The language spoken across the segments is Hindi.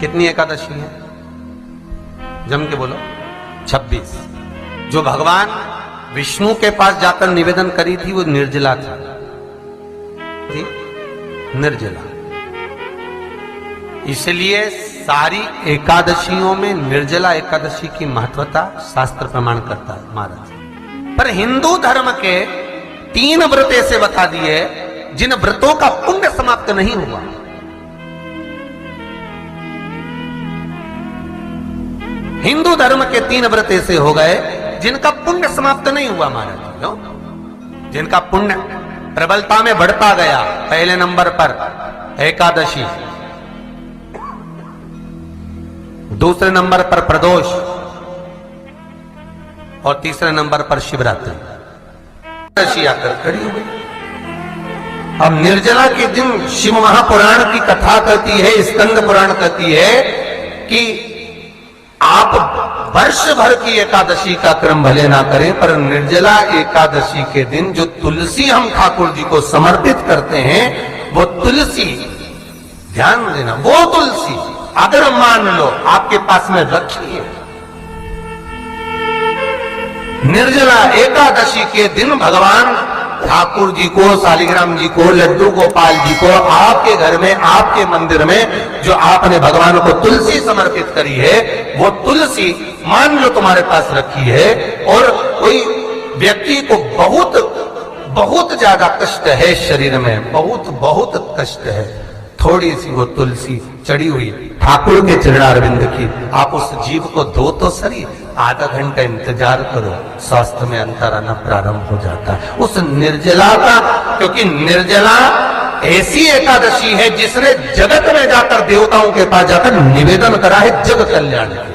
कितनी एकादशी है? जम के बोलो। 26। जो भगवान विष्णु के पास जाकर निवेदन करी थी वो निर्जला थी, निर्जला। इसलिए सारी एकादशियों में निर्जला एकादशी की महत्वता शास्त्र प्रमाण करता है महाराज। पर हिंदू धर्म के 3 व्रत ऐसे बता दिए जिन व्रतों का पुण्य समाप्त नहीं हुआ। हिंदू धर्म के 3 व्रत ऐसे हो गए जिनका पुण्य समाप्त नहीं हुआ महाराज, जिनका पुण्य प्रबलता में बढ़ता गया। पहले नंबर पर एकादशी, दूसरे नंबर पर प्रदोष और तीसरे नंबर पर शिवरात्रि। एकादशी आकर खड़ी हो गई। अब निर्जला के दिन शिव महापुराण की कथा कहती है, स्कंद पुराण कहती है कि आप वर्ष भर की एकादशी का क्रम भले ना करें, पर निर्जला एकादशी के दिन जो तुलसी हम ठाकुर जी को समर्पित करते हैं, वो तुलसी, ध्यान देना, वो तुलसी अगर मान लो आपके पास में रखी है, निर्जला एकादशी के दिन भगवान ठाकुर जी को, शालिग्राम जी को, लड्डू गोपाल जी को आपके घर में, आपके मंदिर में जो आपने भगवान को तुलसी समर्पित करी है, वो तुलसी मान लो तुम्हारे पास रखी है और कोई व्यक्ति को बहुत बहुत ज्यादा कष्ट है शरीर में, बहुत बहुत कष्ट है, थोड़ी सी वो तुलसी चढ़ी हुई ठाकुर के चरणारविंद की, आप उस जीव को दो तो सही, आधा घंटा इंतजार करो, स्वास्थ्य में अंतर आना प्रारंभ हो जाता है उस निर्जला का। क्योंकि निर्जला ऐसी एकादशी है जिसने जगत में जाकर, देवताओं के पास जाकर निवेदन करा है जग कल्याण के।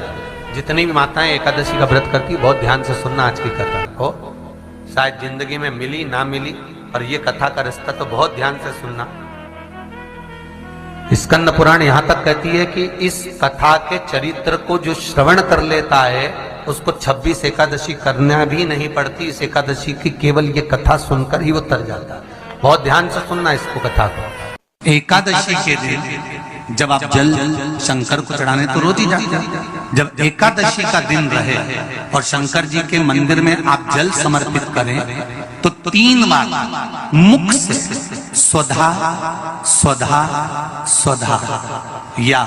जितनी भी माताएं एकादशी का व्रत करती, बहुत ध्यान से सुनना आज की कथा हो, शायद जिंदगी में मिली ना मिली, और ये कथा का रिश्ता तो बहुत ध्यान से सुनना। स्कंद पुराण यहां तक कहती है कि इस कथा के चरित्र को जो श्रवण कर लेता है उसको 26 एकादशी करना भी नहीं पड़ती। इस एकादशी की केवल ये कथा सुनकर ही वो तर जाता है। बहुत ध्यान से सुनना इसको, कथा को। एकादशी के दिन जब आप जल शंकर को चढ़ाने तो रोज ही जाते हैं, जब एकादशी का दिन रहे और शंकर जी के मंदिर में आप जल समर्पित करें तो 3 बार मुख से स्वधा स्वधा स्वधा या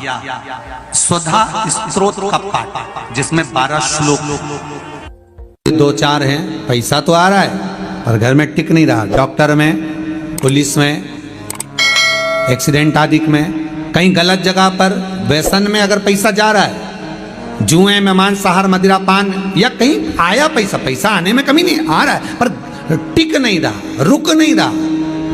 स्वधा स्तोत्र का पाठ, जिसमें 12 श्लोक 2-4 हैं। पैसा तो आ रहा है पर घर में टिक नहीं रहा, डॉक्टर में, पुलिस में, एक्सीडेंट आदि में, कहीं गलत जगह पर, व्यसन में अगर पैसा जा रहा है, जुए में, मांसाहार, मदिरा पान, या कहीं आया पैसा आने में कमी नहीं, आ रहा है पर टिक नहीं रहा, रुक नहीं रहा,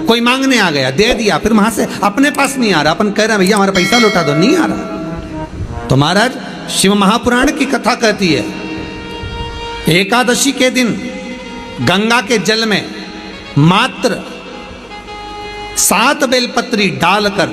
कोई मांगने आ गया, दे दिया, फिर वहां से अपने पास नहीं आ रहा, अपन कह रहे हैं भैया हमारा पैसा लौटा दो, नहीं आ रहा। तो महाराज शिव महापुराण की कथा कहती है एकादशी के दिन गंगा के जल में मात्र 7 बेलपत्री डालकर,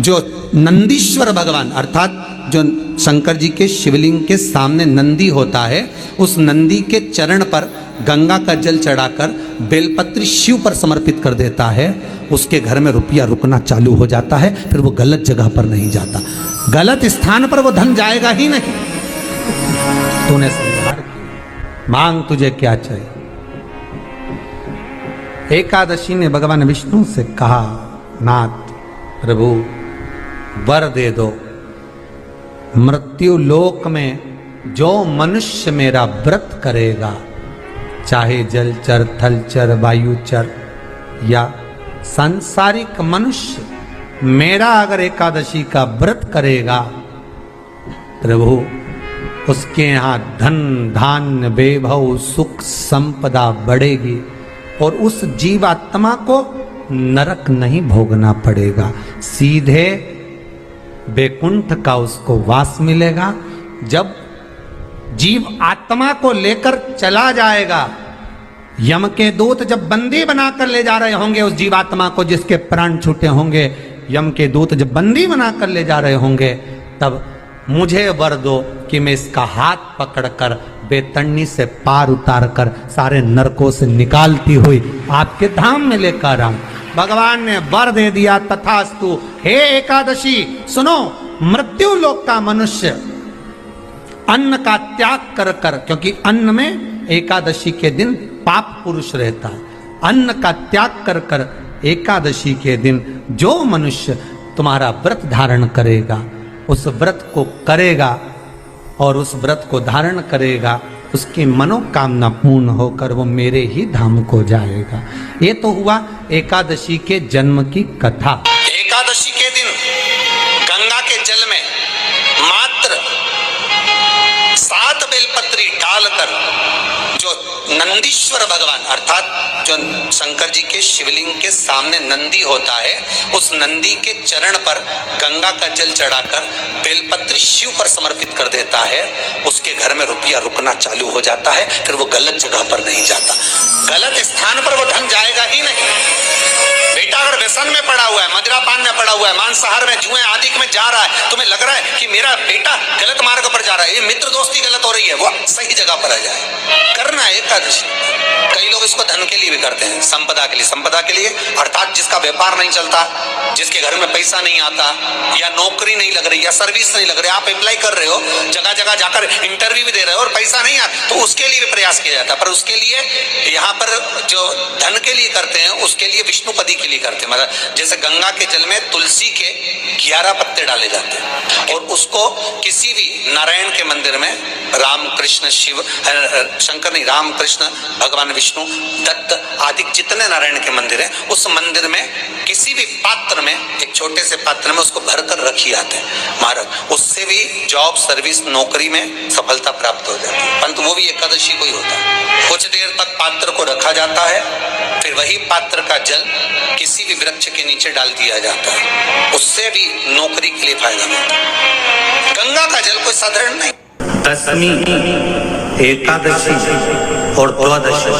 जो नंदीश्वर भगवान अर्थात जो शंकर जी के शिवलिंग के सामने नंदी होता है, उस नंदी के चरण पर गंगा का जल चढ़ाकर बेलपत्री शिव पर समर्पित कर देता है, उसके घर में रुपया रुकना चालू हो जाता है, फिर वो गलत जगह पर नहीं जाता, गलत स्थान पर वो धन जाएगा ही नहीं। तूने संभाल की, मांग तुझे क्या चाहिए। एकादशी ने भगवान विष्णु से कहा, नाथ प्रभु वर दे दो, मृत्यु लोक में जो मनुष्य मेरा व्रत करेगा, चाहे जलचर, थलचर, वायुचर या सांसारिक मनुष्य, मेरा अगर एकादशी का व्रत करेगा, प्रभु उसके यहाँ धन धान्य वैभव सुख संपदा बढ़ेगी और उस जीवात्मा को नरक नहीं भोगना पड़ेगा, सीधे वैकुंठ का उसको वास मिलेगा। जब जीव आत्मा को लेकर चला जाएगा, यम के दूत जब बंदी बनाकर ले जा रहे होंगे उस जीवात्मा को जिसके प्राण छूटे होंगे, यम के दूत जब बंदी बनाकर ले जा रहे होंगे, तब मुझे वर दो कि मैं इसका हाथ पकड़कर बेतन्नी से पार उतार कर सारे नरकों से निकालती हुई आपके धाम में लेकर आऊं। भगवान ने वर दे दिया, तथास्तु। हे एकादशी सुनो, मृत्यु लोक का मनुष्य अन्न का त्याग कर कर, क्योंकि अन्न में एकादशी के दिन पाप पुरुष रहता है, अन्न का त्याग कर कर एकादशी के दिन जो मनुष्य तुम्हारा व्रत धारण करेगा, उस व्रत को करेगा और उस व्रत को धारण करेगा, उसकी मनोकामना पूर्ण होकर वो मेरे ही धाम को जाएगा। ये तो हुआ एकादशी के जन्म की कथा। एकादशी के दिन गंगा के जल में मात्र 7 बेलपत्री डालकर जो नंदीश्वर भगवान अर्थात जो शंकर जी के शिवलिंग के सामने नंदी होता है, उस नंदी के चरण पर गंगा का जल चढ़ाकर बेलपत्री शिव पर समर्पित कर देता है, उसके घर में रुपया रुकना चालू हो जाता है। फिर वो गलत जगह पर नहीं जाता, गलत स्थान पर वो धन जाएगा ही नहीं। बेटा अगर व्यसन में पड़ा हुआ है, मदिरा पान में पड़ा हुआ है, मांसाहार में, जुए आदि में जा रहा है, तुम्हें लग रहा है कि मेरा बेटा गलत मार्ग पर जा रहा है, ये मित्र दोस्ती गलत हो रही है, वो सही जगह पर आ जाए। करना है एकादशी। कई लोग इसको धन के लिए भी करते हैं, संपदा के लिए। संपदा के लिए अर्थात जिसका व्यापार नहीं चलता, जिसके घर में पैसा नहीं आता, या नौकरी नहीं लग रही, या सर्विस नहीं लग रही, आप अप्लाई कर रहे हो, जगह जगह जाकर इंटरव्यू भी दे रहे हो और पैसा नहीं आता, तो उसके लिए भी प्रयास किया जाता है। पर उसके लिए यहाँ पर जो धन के लिए करते हैं, उसके लिए विष्णुपदी के लिए करते हैं। मतलब जैसे गंगा के जल में तुलसी के 11 पत्ते डाले जाते हैं और उसको किसी भी नारायण के मंदिर में, राम कृष्ण शिव शंकर नहीं, राम कृष्ण भगवान विष्णु दत्त आदि जितने नारायण के मंदिर हैं, उस मंदिर में किसी भी पात्र में, एक छोटे से पात्र में उसको भरकर रखी आते हैं महाराज। उससे भी जॉब सर्विस नौकरी में सफलता प्राप्त हो जाती है। परंतु वो भी एकादशी को ही होता है। कुछ देर तक पात्र को रखा जाता है, फिर वही पात्र का जल किसी भी वृक्ष के नीचे डाल दिया जाता है, उससे भी नौकरी के लिए फायदा मिलता है। गंगा का जल कोई साधारण नहीं। दशमी, एकादशी और द्वादशी,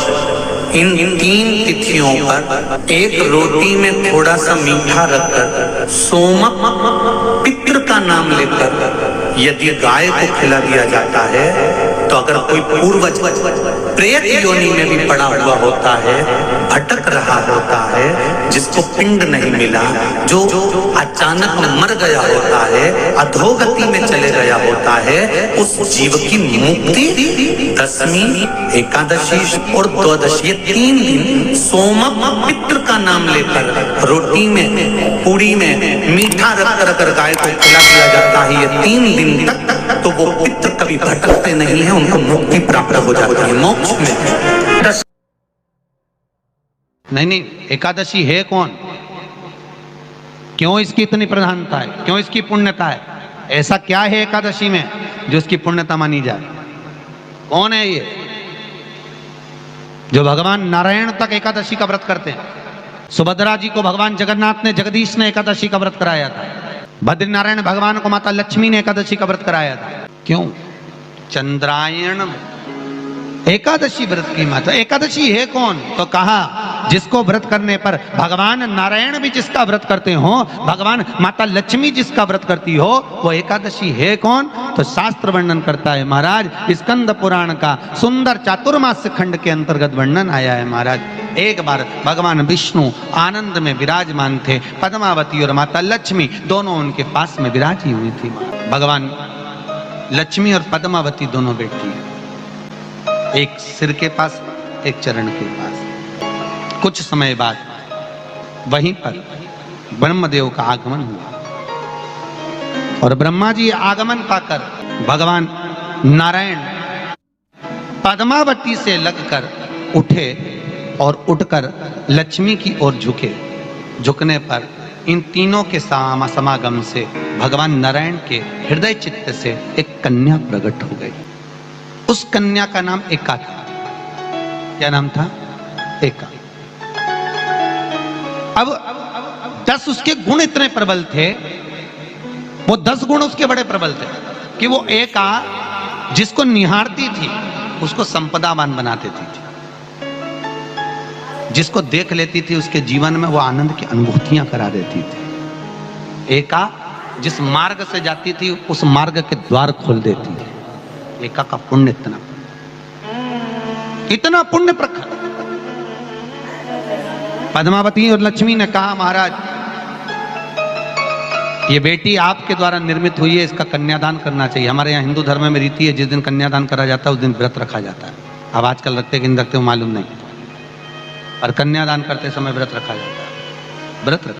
इन 3 तिथियों पर एक रोटी में थोड़ा सा मीठा रखकर सोमक पितृ का नाम लेकर यदि गाय को खिला दिया जाता है, तो अगर कोई पूर्वज प्रेत योनि में भी पड़ा हुआ होता है, भटक रहा होता है, जिसको पिंड नहीं मिला, जो अचानक मर गया होता है, अधोगति में चले गया होता है, उस जीव की मुक्ति दशमी, एकादशी और द्वादशी, ये 3 दिन सोमक पितृ का नाम लेकर रोटी में, पूड़ी में मीठा रख कर गाय को खिला दिया जाता है। ये 3 दिन तक तो वो पितृ कभी भटकते नहीं है, उनको मुक्ति प्राप्त हो जाती है, मोक्ष में। नहीं, एकादशी है कौन, क्यों इसकी इतनी प्रधानता है, क्यों इसकी पुण्यता है, ऐसा क्या है एकादशी में जो इसकी पुण्यता मानी जाए? कौन है ये जो भगवान नारायण तक एकादशी का व्रत करते हैं? सुभद्रा जी को भगवान जगन्नाथ ने, जगदीश ने एकादशी का व्रत कराया था। बद्रीनारायण भगवान को माता लक्ष्मी ने एकादशी का व्रत कराया था। क्यों? चंद्रायण एकादशी व्रत की माता। एकादशी है कौन? तो कहा जिसको व्रत करने पर भगवान नारायण भी जिसका व्रत करते हो, भगवान माता लक्ष्मी जिसका व्रत करती हो, वो एकादशी है कौन? तो शास्त्र वर्णन करता है महाराज, स्कंद पुराण का सुंदर चातुर्मास्य खंड के अंतर्गत वर्णन आया है महाराज। एक बार भगवान विष्णु आनंद में विराजमान थे, पद्मावती और माता लक्ष्मी दोनों उनके पास में विराजी हुई थी। भगवान लक्ष्मी और पद्मावती दोनों बैठी, एक सिर के पास, एक चरण के पास। कुछ समय बाद वहीं पर ब्रह्मदेव का आगमन हुआ और ब्रह्मा जी आगमन पाकर भगवान नारायण पद्मावती से लगकर उठे और उठकर लक्ष्मी की ओर झुके। झुकने पर इन तीनों के समागम से भगवान नारायण के हृदय चित्त से एक कन्या प्रकट हो गई। उस कन्या का नाम एका था। क्या नाम था? एका। अब 10 उसके गुण इतने प्रबल थे, वो 10 गुण उसके बड़े प्रबल थे कि वो एका जिसको निहारती थी उसको संपदावान बना देती थी, जिसको देख लेती थी उसके जीवन में वो आनंद की अनुभूतियां करा देती थी। एका जिस मार्ग से जाती थी उस मार्ग के द्वार खोल देती थी। एका का पुण्य इतना पुण्य प्रखर। पद्मावती और लक्ष्मी ने कहा महाराज ये बेटी आपके द्वारा निर्मित हुई है, इसका कन्यादान करना चाहिए। हमारे यहाँ हिंदू धर्म में रीति है, जिस दिन कन्यादान करा जाता है उस दिन व्रत रखा जाता है। अब आजकल रखते कि नहीं रखते हो मालूम नहीं, और कन्यादान करते समय व्रत रखा जाता है, व्रत